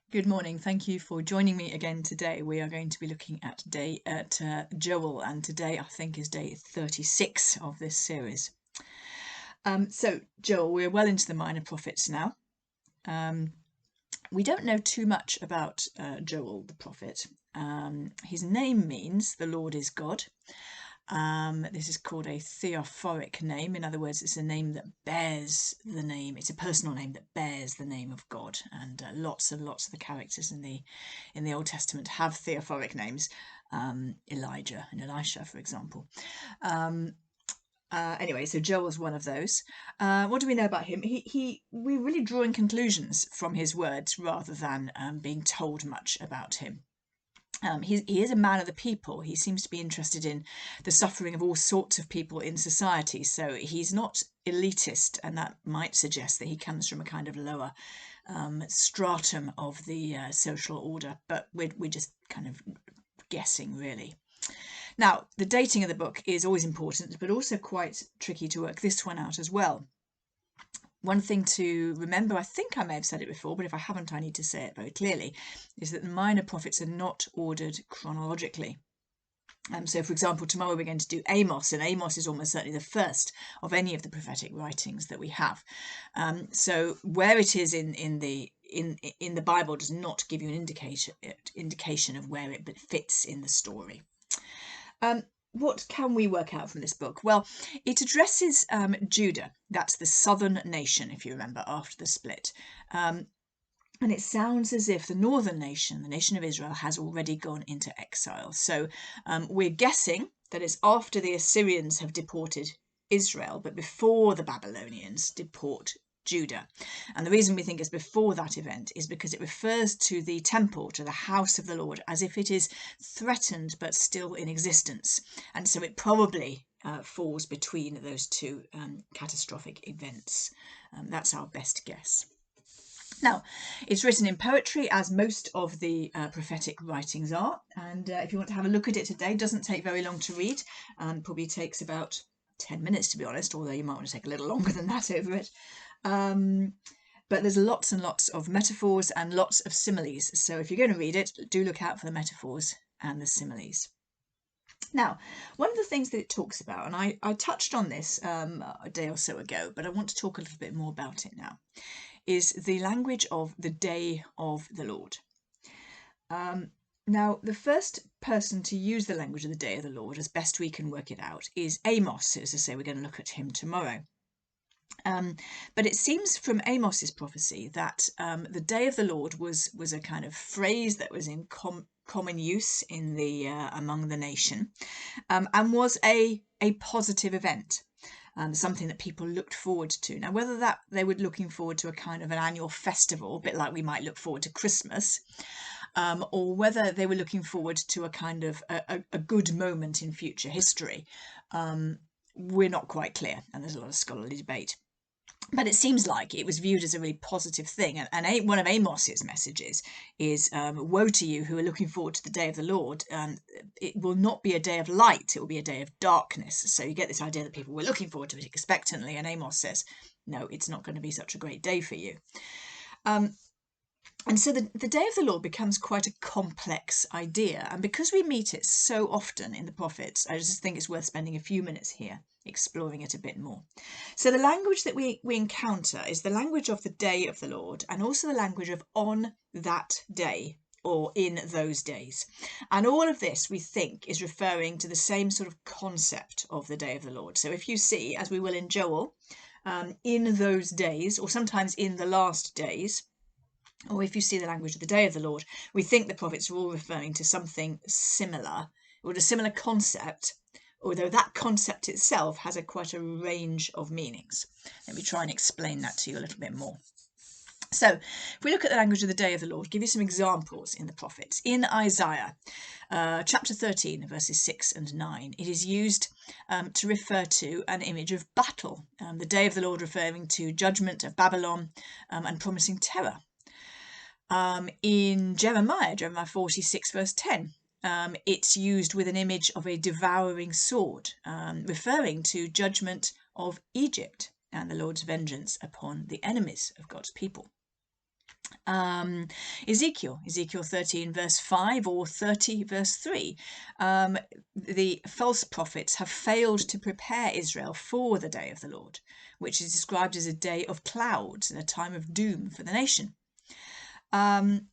Good morning. Thank you for joining me again today. We are going to be looking at Joel, and today I think is day 36 of this series. So Joel, we're well into the minor prophets now. We don't know too much about Joel the prophet. His name means the Lord is God. This is called a theophoric name. In other words, it's a name that bears the name. It's a personal name that bears the name of God. And lots and lots of the characters in the Old Testament have theophoric names. Elijah and Elisha, for example. Anyway, so Joel's one of those. What do we know about him? We're really drawing conclusions from his words rather than being told much about him. He is a man of the people. He seems to be interested in the suffering of all sorts of people in society. So he's not elitist, and that might suggest that he comes from a kind of lower stratum of the social order. But we're just kind of guessing, really. Now, the dating of the book is always important, but also quite tricky to work this one out as well. One thing to remember, I think I may have said it before, but if I haven't, I need to say it very clearly, is that the minor prophets are not ordered chronologically. So, for example, tomorrow we're going to do Amos, and Amos is almost certainly the first of any of the prophetic writings that we have. So, where it is in the Bible does not give you an indication of where it fits in the story. What can we work out from this book? Well, it addresses Judah. That's the southern nation, if you remember, after the split. And it sounds as if the northern nation, the nation of Israel, has already gone into exile. So we're guessing that it's after the Assyrians have deported Israel, but before the Babylonians deport Judah. And the reason we think it's before that event is because it refers to the temple, to the house of the Lord, as if it is threatened but still in existence. And so it probably falls between those two catastrophic events. That's our best guess. Now, it's written in poetry, as most of the prophetic writings are. And if you want to have a look at it today, it doesn't take very long to read. Probably takes about 10 minutes, to be honest, although you might want to take a little longer than that over it. But there's lots and lots of metaphors and lots of similes. So if you're going to read it, do look out for the metaphors and the similes. Now, one of the things that it talks about, and I touched on this a day or so ago, but I want to talk a little bit more about it now, is the language of the day of the Lord. Now, the first person to use the language of the day of the Lord, as best we can work it out, is Amos. As I say, we're going to look at him tomorrow. But it seems from Amos's prophecy that the day of the Lord was a kind of phrase that was in common use in the among the nation, and was a positive event. Something that people looked forward to. Now, whether that they were looking forward to a kind of an annual festival, a bit like we might look forward to Christmas, or whether they were looking forward to a kind of a good moment in future history, we're not quite clear, and there's a lot of scholarly debate. But it seems like it was viewed as a really positive thing. And one of Amos's messages is, woe to you who are looking forward to the day of the Lord. It will not be a day of light, it will be a day of darkness. So you get this idea that people were looking forward to it expectantly. And Amos says, no, it's not going to be such a great day for you. And so the day of the Lord becomes quite a complex idea. And because we meet it so often in the prophets, I just think it's worth spending a few minutes here exploring it a bit more. So the language that we encounter is the language of the day of the Lord, and also the language of on that day, or in those days. And all of this, we think, is referring to the same sort of concept of the day of the Lord. So if you see, as we will in Joel, in those days, or sometimes in the last days, or if you see the language of the day of the Lord, we think the prophets are all referring to something similar, or a similar concept, although that concept itself has quite a range of meanings. Let me try and explain that to you a little bit more. So if we look at the language of the day of the Lord, give you some examples in the prophets. In Isaiah, chapter 13, verses 6 and 9, it is used to refer to an image of battle, the day of the Lord referring to judgment of Babylon and promising terror. In Jeremiah 46, verse 10, it's used with an image of a devouring sword, referring to judgment of Egypt and the Lord's vengeance upon the enemies of God's people. Ezekiel 13 verse 5 or 30 verse 3. The false prophets have failed to prepare Israel for the day of the Lord, which is described as a day of clouds and a time of doom for the nation. On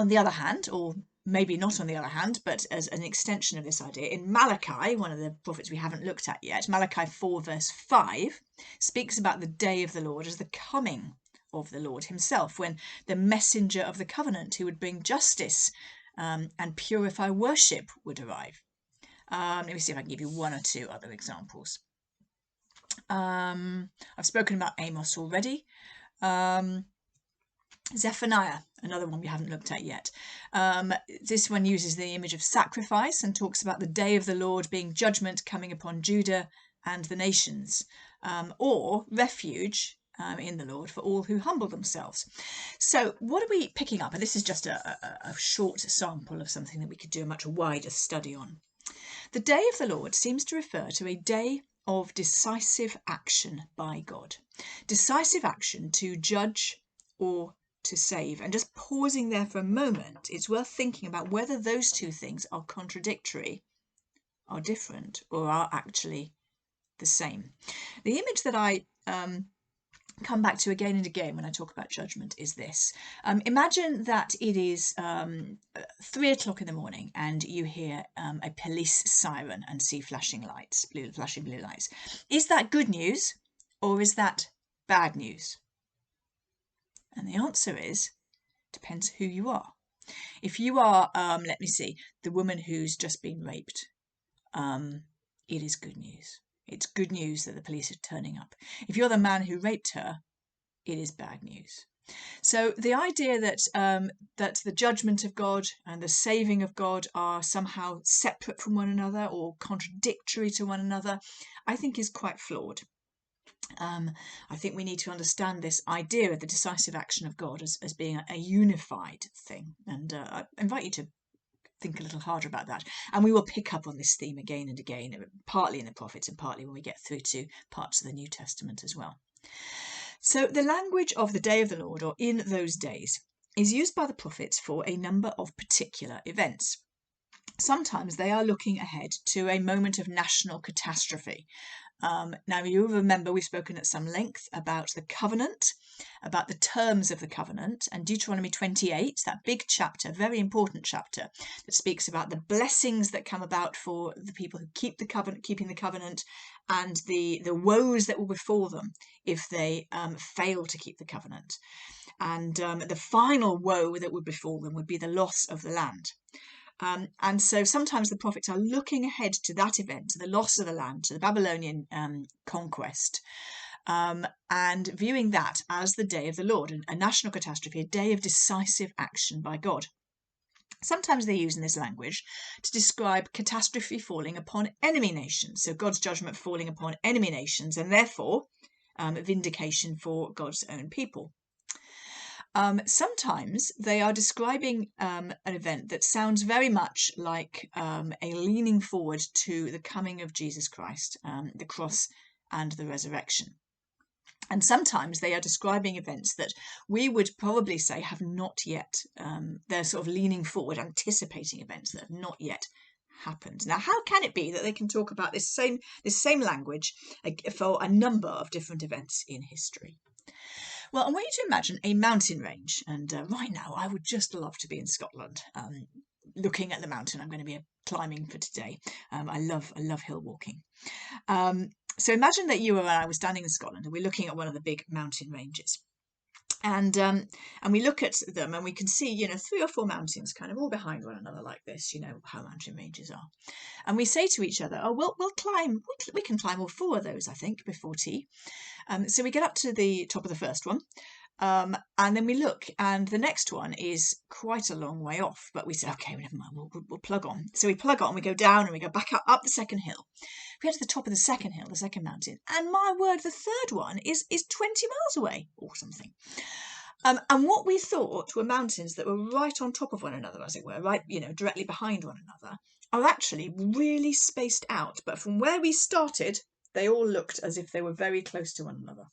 the other hand, or maybe not on the other hand, but as an extension of this idea, in Malachi, one of the prophets we haven't looked at yet, Malachi 4 verse 5 speaks about the day of the Lord as the coming of the Lord himself, when the messenger of the covenant who would bring justice and purify worship would arrive. Let me see if I can give you one or two other examples. I've spoken about Amos already. Zephaniah, another one we haven't looked at yet. This one uses the image of sacrifice and talks about the day of the Lord being judgment coming upon Judah and the nations, or refuge in the Lord for all who humble themselves. So what are we picking up? And this is just a short sample of something that we could do a much wider study on. The day of the Lord seems to refer to a day of decisive action by God. Decisive action to judge or to save. And just pausing there for a moment, it's worth thinking about whether those two things are contradictory, are different, or are actually the same. The image that I come back to again and again when I talk about judgment is this. Imagine that it is 3 o'clock in the morning and you hear a police siren and see flashing lights, flashing blue lights. Is that good news or is that bad news? And the answer is, depends who you are. If you are, let me see, the woman who's just been raped, it is good news. It's good news that the police are turning up. If you're the man who raped her, it is bad news. So the idea that that the judgment of God and the saving of God are somehow separate from one another or contradictory to one another, I think is quite flawed. I think we need to understand this idea of the decisive action of God as being a unified thing. And I invite you to think a little harder about that. And we will pick up on this theme again and again, partly in the prophets and partly when we get through to parts of the New Testament as well. So the language of the day of the Lord, or in those days, is used by the prophets for a number of particular events. Sometimes they are looking ahead to a moment of national catastrophe. Now, you'll remember we've spoken at some length about the covenant, about the terms of the covenant, and Deuteronomy 28, that big chapter, very important chapter, that speaks about the blessings that come about for the people who keep the covenant, keeping the covenant, and the woes that will befall them if they fail to keep the covenant. And the final woe that would befall them would be the loss of the land. And so sometimes the prophets are looking ahead to that event, to the loss of the land, to the Babylonian conquest, and viewing that as the day of the Lord, a national catastrophe, a day of decisive action by God. Sometimes they're using this language to describe catastrophe falling upon enemy nations, so God's judgment falling upon enemy nations, and therefore vindication for God's own people. Sometimes they are describing an event that sounds very much like a leaning forward to the coming of Jesus Christ, the cross and the resurrection. And sometimes they are describing events that we would probably say have not yet, they're sort of leaning forward, anticipating events that have not yet happened. Now, how can it be that they can talk about this same language for a number of different events in history? Well, I want you to imagine a mountain range, and right now I would just love to be in Scotland, looking at the mountain. I'm going to be climbing for today. I love hill walking. So imagine that you and I were standing in Scotland, and we're looking at one of the big mountain ranges. And we look at them and we can see, 3 or 4 mountains kind of all behind one another like this, how mountain ranges are. And we say to each other, we'll climb, we can climb all 4 of those, I think, before tea. So we get up to the top of the first one, and then we look, and the next one is quite a long way off, but we say, okay, never mind, we'll plug on. So we plug on, we go down and we go back up the second hill. We get to the top of the second hill, the second mountain, and my word, the third one is 20 miles away or something. And what we thought were mountains that were right on top of one another, as it were, right, directly behind one another, are actually really spaced out. But from where we started, they all looked as if they were very close to one another.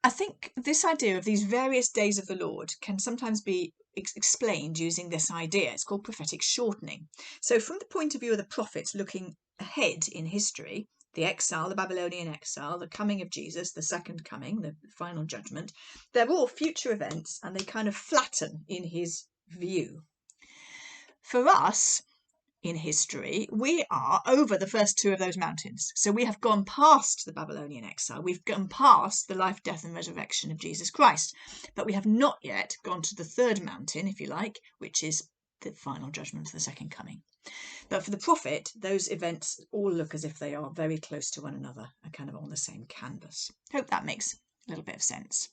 I think this idea of these various days of the Lord can sometimes be explained using this idea. It's called prophetic shortening. So from the point of view of the prophets looking ahead in history, the exile, the Babylonian exile, the coming of Jesus, the second coming, the final judgment, they're all future events and they kind of flatten in his view. For us, in history, we are over the first two of those mountains. So we have gone past the Babylonian exile. We've gone past the life, death and resurrection of Jesus Christ. But we have not yet gone to the third mountain, if you like, which is the final judgment of the second coming. But for the prophet, those events all look as if they are very close to one another and kind of on the same canvas. Hope that makes a little bit of sense.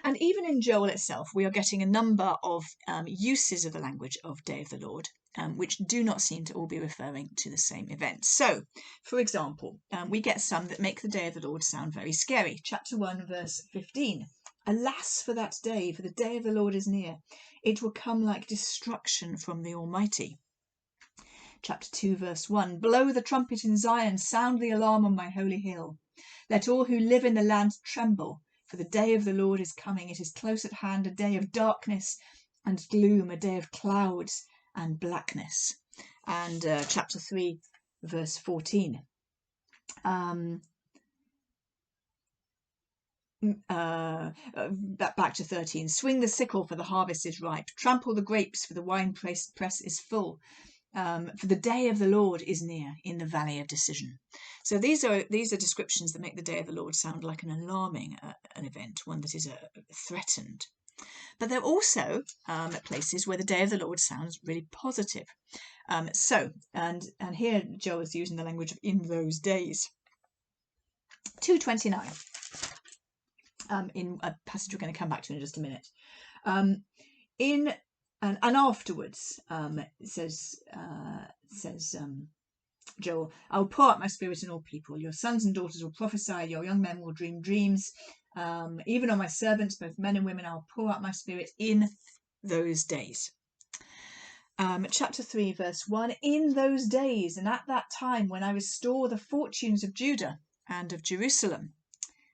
And even in Joel itself, we are getting a number of uses of the language of Day of the Lord, which do not seem to all be referring to the same event. So, for example, we get some that make the Day of the Lord sound very scary. Chapter 1, verse 15. Alas for that day, for the day of the Lord is near. It will come like destruction from the Almighty. Chapter 2, verse 1. Blow the trumpet in Zion, sound the alarm on my holy hill. Let all who live in the land tremble. For the day of the Lord is coming, it is close at hand, a day of darkness and gloom, a day of clouds and blackness. And chapter 3, verse 14. Back to 13. Swing the sickle, for the harvest is ripe. Trample the grapes, for the wine press is full. For the day of the Lord is near in the valley of decision. So these are descriptions that make the day of the Lord sound like an alarming an event, one that is threatened. But they're also places where the day of the Lord sounds really positive. And here Joel is using the language of in those days. 2:29. In a passage we're going to come back to in just a minute. And afterwards, says Joel, I will pour out my spirit on all people. Your sons and daughters will prophesy. Your young men will dream dreams. Even on my servants, both men and women, I will pour out my spirit in those days. Chapter 3, verse 1. In those days and at that time when I restore the fortunes of Judah and of Jerusalem.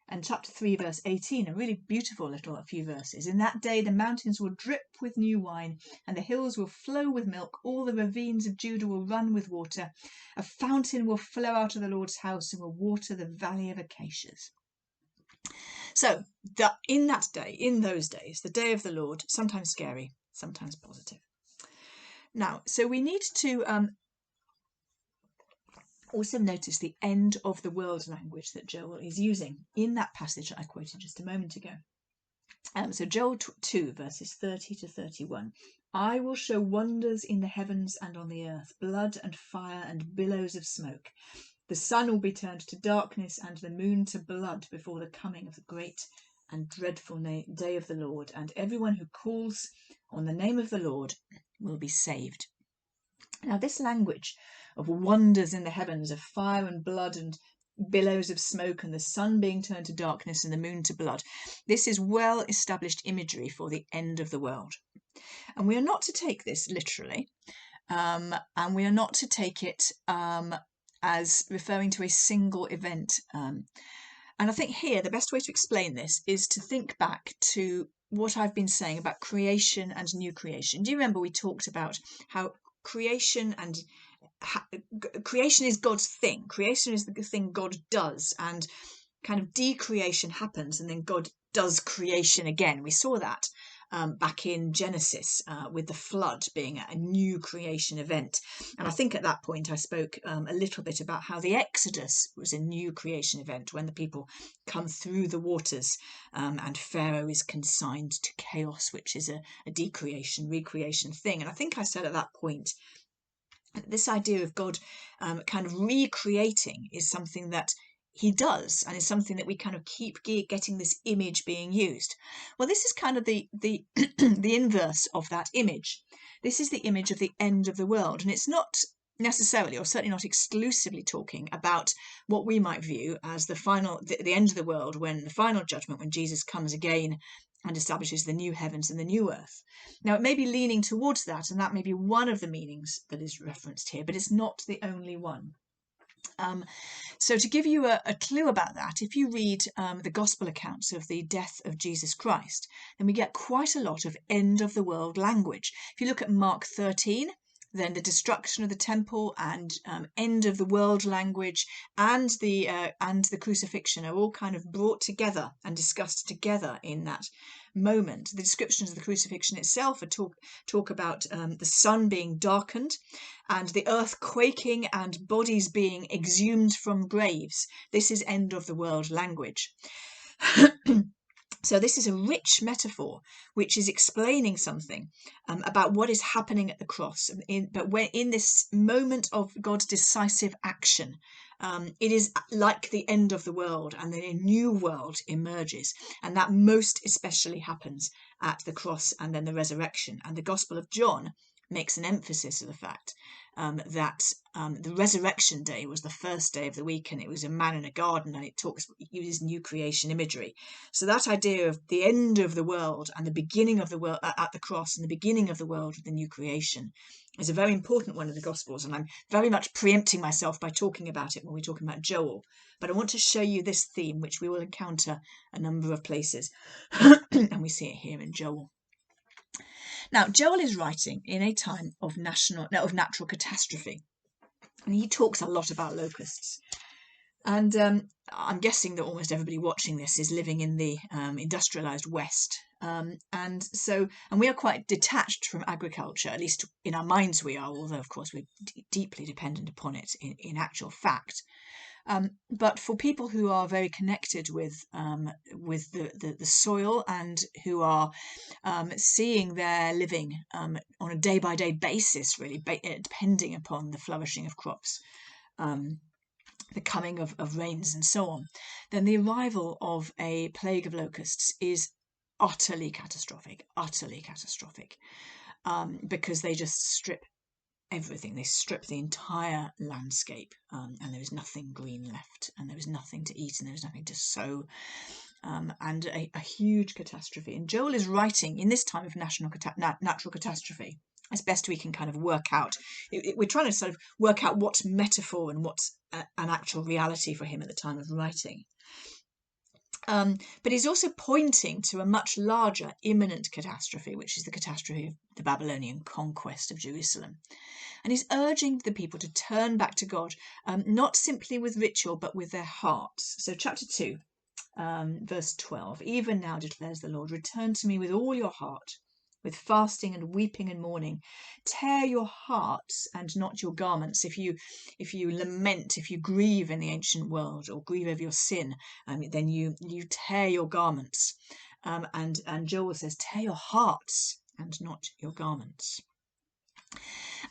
And chapter 3, verse 18, a really beautiful little few verses. In that day the mountains will drip with new wine, and the hills will flow with milk. All the ravines of Judah will run with water. A fountain will flow out of the Lord's house and will water the valley of acacias. So in that day, in those days, the day of the Lord, sometimes scary, sometimes positive. Now, so we need to also notice the end of the world language that Joel is using in that passage that I quoted just a moment ago. So Joel 2, verses 30 to 31. I will show wonders in the heavens and on the earth, blood and fire and billows of smoke. The sun will be turned to darkness and the moon to blood before the coming of the great and dreadful day of the Lord, and everyone who calls on the name of the Lord will be saved. Now, this language of wonders in the heavens, of fire and blood and billows of smoke and the sun being turned to darkness and the moon to blood, this is well established imagery for the end of the world. And we are not to take this literally, and we are not to take it as referring to a single event. And I think here the best way to explain this is to think back to what I've been saying about creation and new creation. Do you remember we talked about how creation is God's thing. Creation is the thing God does, and kind of decreation happens, and then God does creation again. We saw that back in Genesis with the flood being a new creation event. And I think at that point I spoke a little bit about how the Exodus was a new creation event when the people come through the waters and Pharaoh is consigned to chaos, which is a decreation, recreation thing. And I think I said at that point, this idea of God kind of recreating is something that he does, and is something that we kind of keep getting this image being used. Well, this is kind of the the inverse of that image. This is the image of the end of the world, and it's not necessarily, or certainly not exclusively, talking about what we might view as the end of the world, when the final judgment, when Jesus comes again and establishes the new heavens and the new earth. Now, it may be leaning towards that, and that may be one of the meanings that is referenced here, but it's not the only one. So to give you a clue about that, if you read the gospel accounts of the death of Jesus Christ, then we get quite a lot of end of the world language. If you look at Mark 13, then the destruction of the temple and end of the world language and the crucifixion are all kind of brought together and discussed together in that moment. The descriptions of the crucifixion itself talk about the sun being darkened and the earth quaking and bodies being exhumed from graves. This is end of the world language. So this is a rich metaphor which is explaining something about what is happening at the cross. But when in this moment of God's decisive action, it is like the end of the world, and then a new world emerges. And that most especially happens at the cross and then the resurrection. And the Gospel of John makes an emphasis of the fact that the resurrection day was the first day of the week, and it was a man in a garden, and it uses new creation imagery. So that idea of the end of the world and the beginning of the world at the cross and the beginning of the world with the new creation is a very important one in the Gospels, and I'm very much preempting myself by talking about it when we're talking about Joel. But I want to show you this theme, which we will encounter a number of places, and we see it here in Joel. Now, Joel is writing in a time of natural catastrophe, and he talks a lot about locusts. And I'm guessing that almost everybody watching this is living in the industrialised West. And we are quite detached from agriculture, at least in our minds we are, although of course we're deeply dependent upon it in actual fact. But for people who are very connected with the soil and who are seeing their living on a day-by-day basis, really depending upon the flourishing of crops, the coming of rains and so on, then the arrival of a plague of locusts is utterly catastrophic, because they just strip everything. They strip the entire landscape, and there is nothing green left, and there is nothing to eat, and there is nothing to sow, and a huge catastrophe. And Joel is writing in this time of natural catastrophe, as best we can kind of work out. We're trying to sort of work out what's metaphor and what's an actual reality for him at the time of writing. But he's also pointing to a much larger imminent catastrophe, which is the catastrophe of the Babylonian conquest of Jerusalem. And he's urging the people to turn back to God, not simply with ritual, but with their hearts. So chapter 2, verse 12, "Even now declares the Lord, return to me with all your heart, with fasting and weeping and mourning. Tear your hearts and not your garments." If you lament, if you grieve in the ancient world or grieve over your sin, then you tear your garments. And Joel says, tear your hearts and not your garments.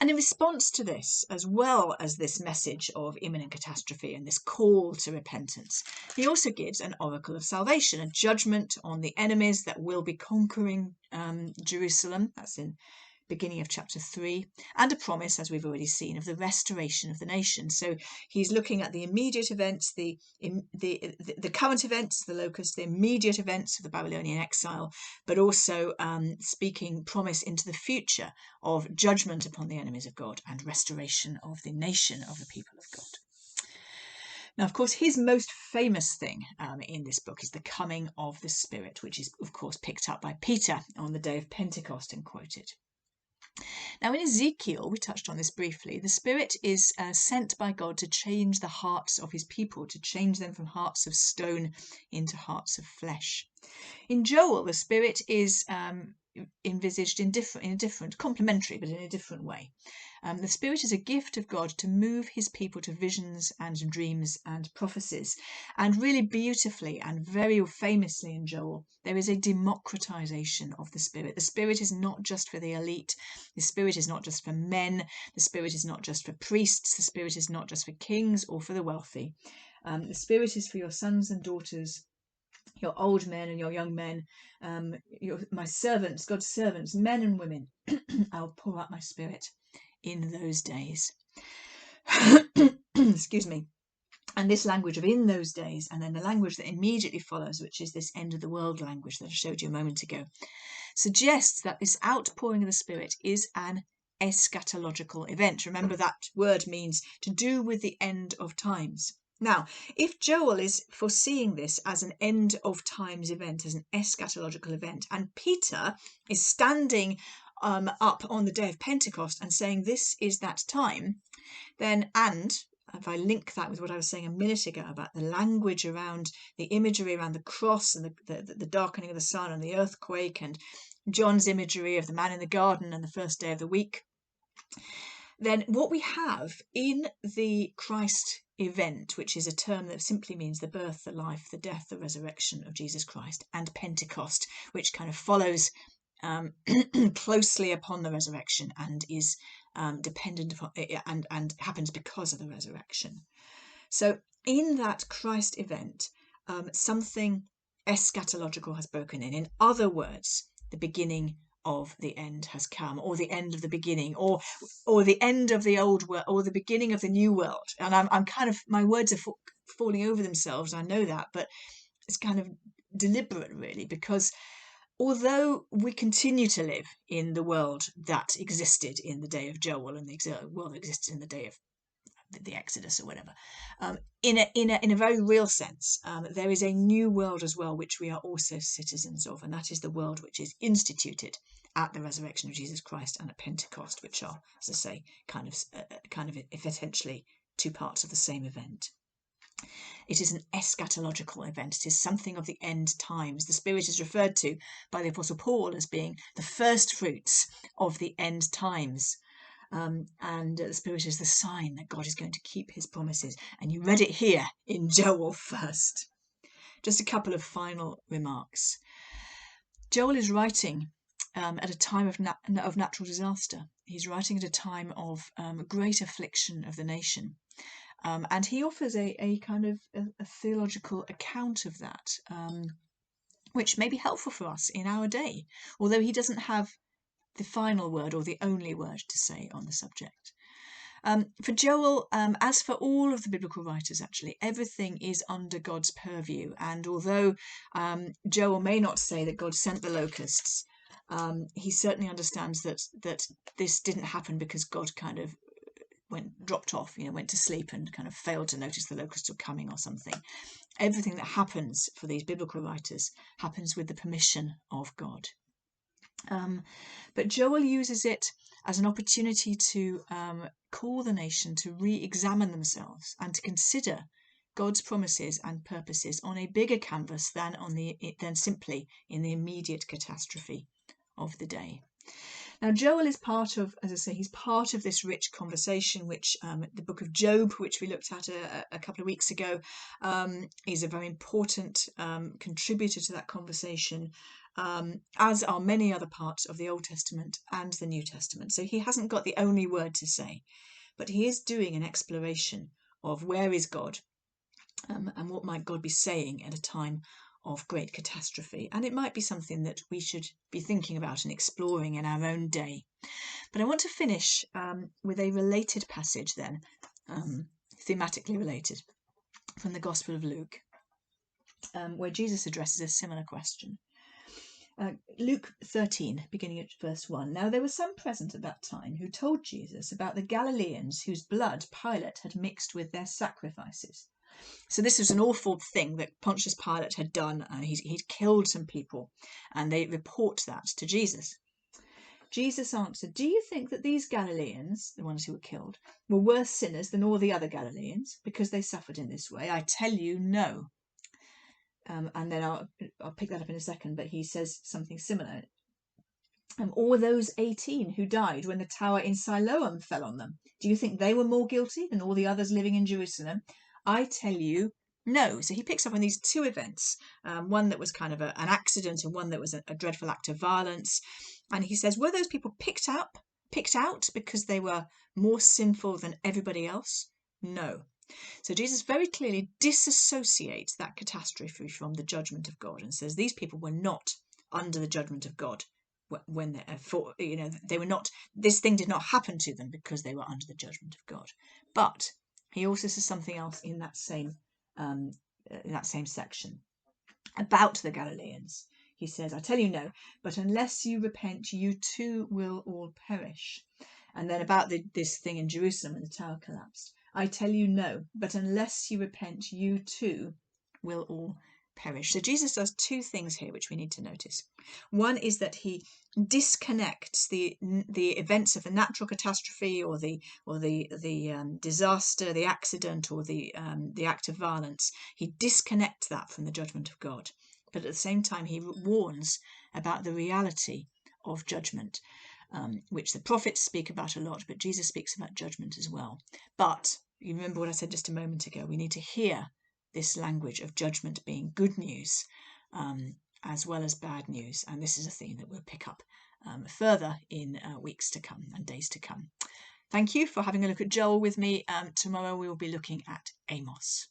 And in response to this, as well as this message of imminent catastrophe and this call to repentance, he also gives an oracle of salvation, a judgment on the enemies that will be conquering Jerusalem. That's in beginning of chapter 3, and a promise, as we've already seen, of the restoration of the nation. So he's looking at the immediate events, the current events, the locusts, the immediate events of the Babylonian exile, but also speaking promise into the future of judgment upon the enemies of God and restoration of the nation of the people of God. Now, of course, his most famous thing in this book is the coming of the Spirit, which is, of course, picked up by Peter on the day of Pentecost and quoted. Now, in Ezekiel, we touched on this briefly, the Spirit is sent by God to change the hearts of his people, to change them from hearts of stone into hearts of flesh. In Joel, the Spirit is envisaged in a different, complementary, but in a different way. The Spirit is a gift of God to move his people to visions and dreams and prophecies. And really beautifully and very famously in Joel, there is a democratization of the Spirit. The Spirit is not just for the elite. The Spirit is not just for men. The Spirit is not just for priests. The Spirit is not just for kings or for the wealthy. The Spirit is for your sons and daughters, your old men and your young men, my servants, God's servants, men and women. I'll pour out my Spirit in those days. Excuse me. And this language of in those days, and then the language that immediately follows, which is this end of the world language that I showed you a moment ago, suggests that this outpouring of the Spirit is an eschatological event. Remember, that word means to do with the end of times. Now, if Joel is foreseeing this as an end of times event, as an eschatological event, and Peter is standing up on the day of Pentecost and saying this is that time, then, and if I link that with what I was saying a minute ago about the language around the imagery around the cross and the darkening of the sun and the earthquake, and John's imagery of the man in the garden and the first day of the week, then what we have in the Christ event, which is a term that simply means the birth, the life, the death, the resurrection of Jesus Christ, and Pentecost, which kind of follows closely upon the resurrection and is dependent upon and happens because of the resurrection. So in that Christ event, something eschatological has broken in. In other words, the beginning of the end has come, or the end of the beginning, or the end of the old world, or the beginning of the new world. And I'm kind of, my words are falling over themselves, I know that, but it's kind of deliberate really, because although we continue to live in the world that existed in the day of Joel and the world that existed in the day of the Exodus or whatever, in a very real sense, there is a new world as well, which we are also citizens of, and that is the world which is instituted at the resurrection of Jesus Christ and at Pentecost, which are, as I say, kind of essentially two parts of the same event. It is an eschatological event. It is something of the end times. The Spirit is referred to by the Apostle Paul as being the first fruits of the end times. And the Spirit is the sign that God is going to keep his promises. And you read it here in Joel first. Just a couple of final remarks. Joel is writing at a time of natural disaster. He's writing at a time of great affliction of the nation. And he offers a kind of a theological account of that, which may be helpful for us in our day, although he doesn't have the final word or the only word to say on the subject. For Joel, as for all of the biblical writers, actually, everything is under God's purview. And although Joel may not say that God sent the locusts, he certainly understands that this didn't happen because God kind of dropped off, went to sleep and kind of failed to notice the locusts were coming or something. Everything that happens for these biblical writers happens with the permission of God. But Joel uses it as an opportunity to call the nation to re-examine themselves and to consider God's promises and purposes on a bigger canvas than simply in the immediate catastrophe of the day. Now, Joel is part of, as I say, he's part of this rich conversation, which the book of Job, which we looked at a couple of weeks ago, is a very important contributor to that conversation, as are many other parts of the Old Testament and the New Testament. So he hasn't got the only word to say, but he is doing an exploration of where is God and what might God be saying at a time of great catastrophe. And it might be something that we should be thinking about and exploring in our own day. But I want to finish with a related passage then, thematically related, from the Gospel of Luke, where Jesus addresses a similar question. Luke 13, beginning at verse 1. Now there were some present at that time who told Jesus about the Galileans whose blood Pilate had mixed with their sacrifices. So this was an awful thing that Pontius Pilate had done. He'd killed some people, and they report that to Jesus. Jesus answered, "Do you think that these Galileans, the ones who were killed, were worse sinners than all the other Galileans because they suffered in this way? I tell you, no." And then I'll pick that up in a second, but he says something similar. Or those 18 who died when the tower in Siloam fell on them, do you think they were more guilty than all the others living in Jerusalem? I tell you, no. So he picks up on these two events, one that was kind of an accident and one that was a dreadful act of violence. And he says, were those people picked out because they were more sinful than everybody else? No. So Jesus very clearly disassociates that catastrophe from the judgment of God and says these people were not under the judgment of God when they were not. This thing did not happen to them because they were under the judgment of God. But he also says something else in that same section about the Galileans. He says, I tell you no, but unless you repent, you too will all perish. And then about this thing in Jerusalem when the tower collapsed. I tell you no, but unless you repent, you too will all perish. So Jesus does two things here which we need to notice. One is that he disconnects the events of a natural catastrophe or the disaster, the accident, or the act of violence. He disconnects that from the judgment of God, but at the same time he warns about the reality of judgment, which the prophets speak about a lot, but Jesus speaks about judgment as well. But you remember what I said just a moment ago, we need to hear this language of judgment being good news as well as bad news. And this is a theme that we'll pick up further in weeks to come and days to come. Thank you for having a look at Joel with me. Tomorrow we will be looking at Amos.